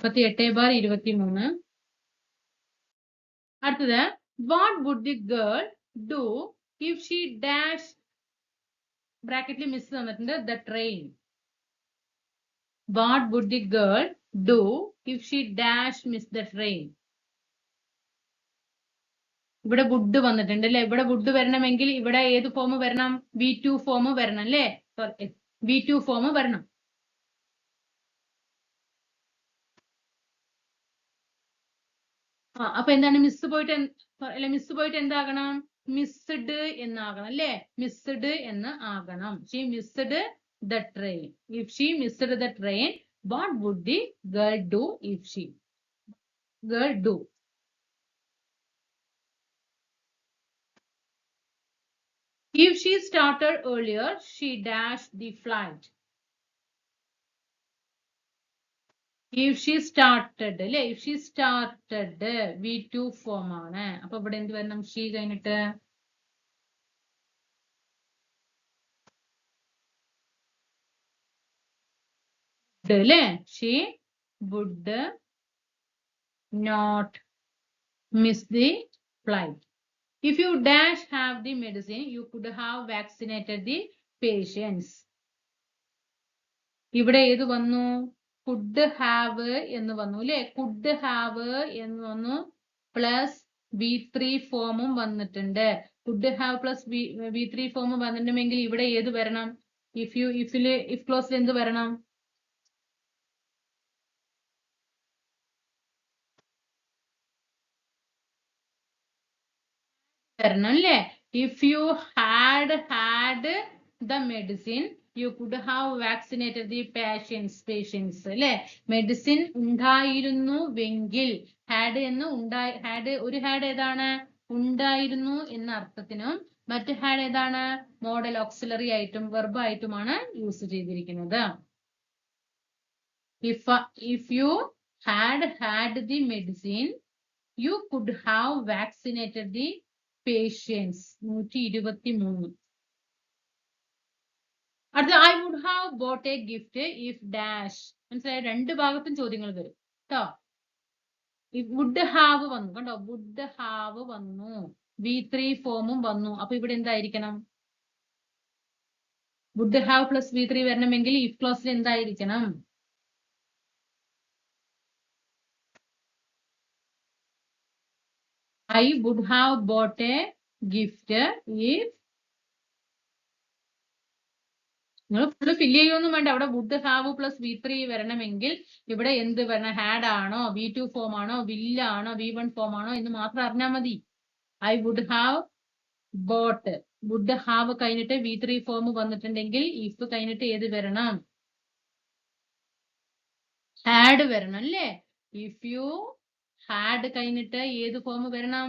48/23. അടുത്തത്, what would the girl do if she dash ബ്രാക്കറ്റിൽ മിസ് തന്നിട്ടുണ്ട് the train. What would the girl do if she dash miss the train? ഇവിടെ would വന്നിട്ടുണ്ട് അല്ലെ? ഇവിടെ would വരണമെങ്കിൽ ഇവിടെ ഏത് ഫോം വരണം? V2 ഫോം വരണം അല്ലേ? V2 ഫോം വരണം. അപ്പൊ എന്താണ്? മിസ് പോയിട്ട് എന്താകണം? മിസ്ഡ് എന്നാകണം അല്ലേ? മിസ്ഡ് എന്ന് ആകണം. She missed the train. If she missed the train, what would the girl do if she do? If she started earlier, she dashed the flight. If she started അല്ലേ? If she started V2 form ആണ്. അപ്പൊ ഇവിടെ എന്ത് വരണം? she കഴിഞ്ഞിട്ട് അല്ലേ? she would not miss the flight. If you dash have the medicine, you could have vaccinated the patients. ഇവിടെ ഏത് വന്നു? could have എന്ന് വന്നു അല്ലേ? could have എന്ന് വന്നു. പ്ലസ് V3 ഫോമും വന്നിട്ടുണ്ട്. could have plus V3 form വന്നിട്ടുണ്ടെങ്കിൽ ഇവിടെ ഏത് വരണം? if ക്ലോസിൽ എന്ത് വരണം? വരണം അല്ലേ? if you had the medicine, you could have vaccinated the patients അല്ലെ? മെഡിസിൻ ഉണ്ടായിരുന്നുവെങ്കിൽ, ഹാഡ് ഒരു ഹാഡ് ഏതാണ്? ഉണ്ടായിരുന്നു എന്ന അർത്ഥത്തിനും മറ്റു ഹാഡ് ഏതാണ്? മോഡൽ ഓക്സിലറി ആയിട്ടും വെർബ് ആയിട്ടുമാണ് യൂസ് ചെയ്തിരിക്കുന്നത്. if you had the medicine, you could have vaccinated the patients. 123. അടുത്ത, I would have bought a gift if dash. മനസ്സിലായ? രണ്ട് ഭാഗത്തും ചോദ്യങ്ങൾ വരും കേട്ടോ. would have വന്നു കണ്ടോ? would have വന്നു. V3 ഫോമും വന്നു. അപ്പൊ ഇവിടെ എന്തായിരിക്കണം? would have പ്ലസ് V3 വരണമെങ്കിൽ if ക്ലോസിൽ എന്തായിരിക്കണം? I would have bought a gift if. നിങ്ങൾ ഫുള്ള് ഫില്ല് ചെയ്യൊന്നും വേണ്ട. അവിടെ would have പ്ലസ് V3 വരണമെങ്കിൽ ഇവിടെ എന്ത് വരണം? ഹാഡ് ആണോ, V2 ഫോം ആണോ, വില്ല ആണോ, V1 ഫോം ആണോ എന്ന് മാത്രം അറിഞ്ഞാൽ മതി. I would have bought. would have കഴിഞ്ഞിട്ട് V3 ഫോം വന്നിട്ടുണ്ടെങ്കിൽ if കഴിഞ്ഞിട്ട് ഏത് വരണം? ഹാഡ് വരണം അല്ലേ? if you had കഴിഞ്ഞിട്ട് ഏത് ഫോം വരണം?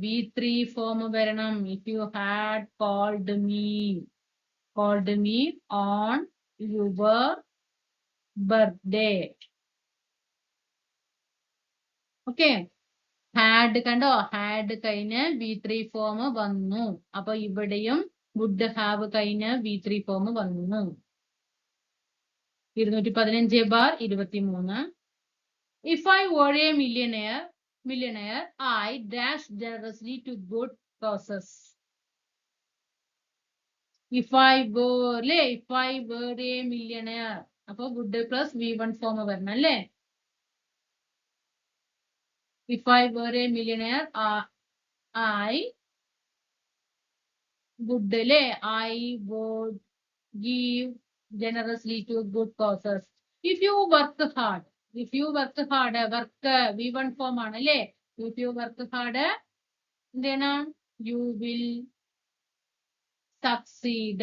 V3 ഫോം വരണം. if you had called me on your birthday. Okay, had കണ്ടോ? ഹാഡ് കഴിഞ്ഞ് V3 ഫോം വന്നു. അപ്പൊ ഇവിടെയും would have കഴിഞ്ഞ് V3 ഫോം വന്നു. 215/23. If I were a millionaire, millionaire, I dash generously to good causes. If I were a millionaire, അപ്പൊ would plus V1 form വരണം അല്ലേ? If I were a millionaire, I would give generously to good causes. If you work hard, work V1 form ആണല്ലേ? If you work hard, then you will succeed.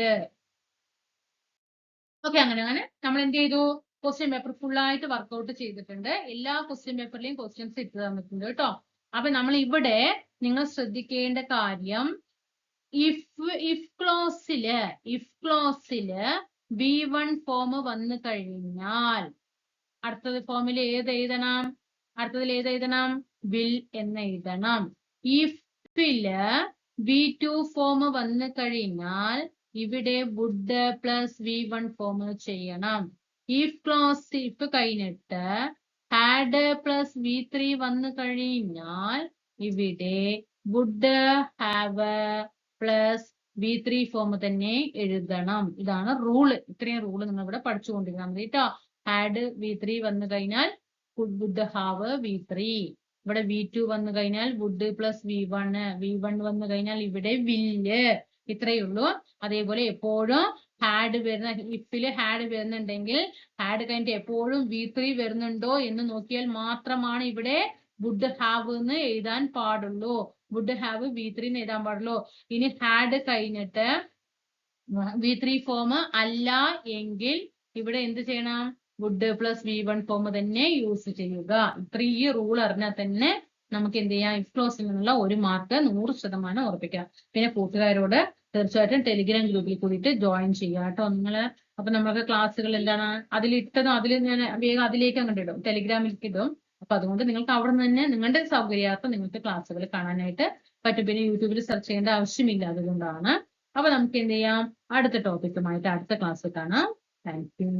Okay, അങ്ങനെ നമ്മൾ എന്ത് ചെയ്തു? Question paper full ആയിട്ട് workout ചെയ്തിട്ടുണ്ട്. എല്ലാ question പേപ്പറിലെയും questions ഇട്ട് തന്നിട്ടുണ്ട് കേട്ടോ. അപ്പൊ നമ്മൾ ഇവിടെ നിങ്ങൾ ശ്രദ്ധിക്കേണ്ട കാര്യം, ഇഫ് ക്ലോസില് V1 ഫോം വന്നു കഴിഞ്ഞാൽ അടുത്തത് ഫോമിൽ ഏത് എഴുതണം? വിൽ എന്ന് എഴുതണം. ഇഫില് V2 ഫോം വന്നു കഴിഞ്ഞാൽ ഇവിടെ വുഡ് പ്ലസ് V1 ഫോം ചെയ്യണം. ഇഫ് കഴിഞ്ഞിട്ട് ഹാഡ് പ്ലസ് V3 വന്നു കഴിഞ്ഞാൽ ഇവിടെ would have plus V3 form തന്നെ എഴുതണം. ഇതാണ് റൂള്. ഇത്രയും റൂള് നിങ്ങൾ ഇവിടെ പഠിച്ചുകൊണ്ടിരിക്കണം കേട്ടോ. ഹാഡ് V3 വന്നു കഴിഞ്ഞാൽ വുഡ് ഹാവ് V3. ഇവിടെ V2 വന്നു കഴിഞ്ഞാൽ വുഡ് പ്ലസ് V1 വന്നു കഴിഞ്ഞാൽ ഇവിടെ വില്ല്. ഇത്രയേ ഉള്ളൂ. അതേപോലെ എപ്പോഴും ഹാഡ് വരുന്ന, ഇഫില് ഹാഡ് വരുന്നുണ്ടെങ്കിൽ ഹാഡ് കഴിഞ്ഞിട്ട് എപ്പോഴും V3 വരുന്നുണ്ടോ എന്ന് നോക്കിയാൽ മാത്രമാണ് ഇവിടെ വുഡ് ഹാവ് എന്ന് എഴുതാൻ പാടുള്ളൂ. വുഡ് ഹാവ് V3 എന്ന് എഴുതാൻ പാടുള്ളൂ. ഇനി ഹാഡ് കഴിഞ്ഞിട്ട് V3 ഫോം അല്ല എങ്കിൽ ഇവിടെ എന്ത് ചെയ്യണം? വുഡ് പ്ലസ് V1 ഫോം തന്നെ യൂസ് ചെയ്യുക. ഇത്രയും റൂൾ അറിഞ്ഞാൽ തന്നെ നമുക്ക് എന്ത് ചെയ്യാം? ഇഫ് ക്ലോസിൽ നിന്നുള്ള 1 മാർക്ക് 100% ഉറപ്പിക്കാം. പിന്നെ കൂട്ടുകാരോട് തീർച്ചയായിട്ടും ടെലിഗ്രാം ഗ്രൂപ്പിൽ കൂടിയിട്ട് ജോയിൻ ചെയ്യുക കേട്ടോ നിങ്ങള്. അപ്പൊ നമുക്ക് ക്ലാസ്സുകൾ എന്താണ് അതിലിട്ടതും ഞാൻ വേഗം അതിലേക്ക് അങ്ങോട്ട് ഇടും, ടെലിഗ്രാമിലേക്ക് ഇടും. അപ്പൊ അതുകൊണ്ട് നിങ്ങൾക്ക് അവിടെ നിന്ന് തന്നെ നിങ്ങളുടെ സൗകര്യാർത്ഥം നിങ്ങൾക്ക് ക്ലാസ്സുകൾ കാണാനായിട്ട് പറ്റും. പിന്നെ യൂട്യൂബിൽ സെർച്ച് ചെയ്യേണ്ട ആവശ്യമില്ല, അതുകൊണ്ടാണ്. അപ്പൊ നമുക്ക് എന്ത് ചെയ്യാം? അടുത്ത ടോപ്പിക്കുമായിട്ട് അടുത്ത ക്ലാസ് കാണാം. Thank you.